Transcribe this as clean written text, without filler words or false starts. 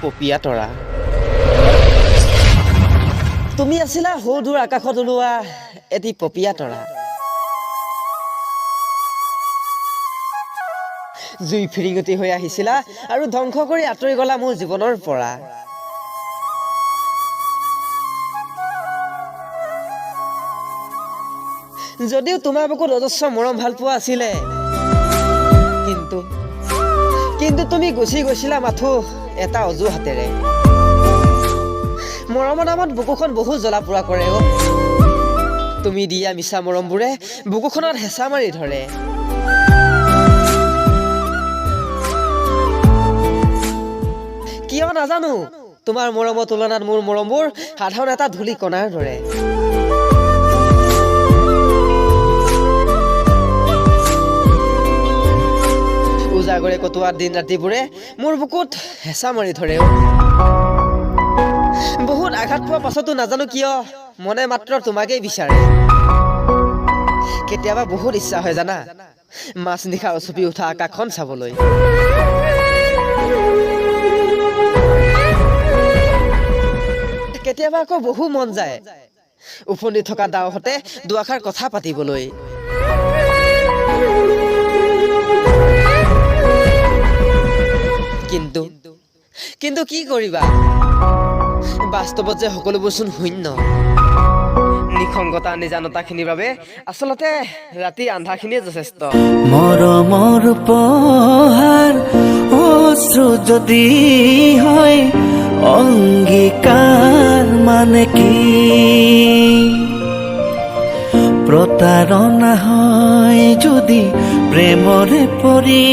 পপীয়া তৰা। তুমি আছিলা সৌ দূৰ আকাশত ওলোৱা এটি পপীয়া তৰা। জুই ফিৰিঙতি হৈ আহিছিলা আৰু ধ্বংস কৰি আঁতৰি গলা মোৰ জীৱনৰ পৰা। যদিও তোমাৰ বুকুত অজস্ৰ মৰম ভাল পোৱা আছিলে, কিন্তু তুমি গুচি গৈছিলা মাথো এটা অজুহাতেৰে। মৰমৰ নামত বুকুখন বহু জ্বলা পোৰা কৰে অ'। তুমি দিয়া মিছা মৰমবোৰে বুকুখনত হেঁচা মাৰি ধৰে। কিয় নাজানো, তোমাৰ মৰমৰ তুলনাত মোৰ মৰমবোৰ সাধাৰণ এটা ধূলি কণাৰ দৰে। উজাগৰে কটোৱা দিন ৰাতিবোৰে মোৰ বুকুত হেঁচা মাৰি ধৰে। বহুত আঘাত পোৱাৰ পাছতো নাজানো কিয় মনে মাত্ৰ তোমাকেই বিচাৰে। কেতিয়াবা বহুত ইচ্ছা হয় জানা, মাছ নিশা উচপি উঠা আকাশখন চাবলৈ। কেতিয়াবা আকৌ বহু মন যায় উফন্দি থকা ডাৱহঁতে দুআষাৰ কথা পাতিবলৈ। কিন্তু কি কৰিবা, বাস্তৱত যে সকলোবোৰচোন শূন্য। নিসংগতা নিজানতাখিনিৰ বাবে আচলতে ৰাতি আন্ধাৰখিনিয়ে যথেষ্ট। মৰমৰ উপহাৰ অশ্ৰু যদি হয় অংগীকাৰ মানে কি, প্ৰতাৰণা হয় যদি প্ৰেমৰে পৰি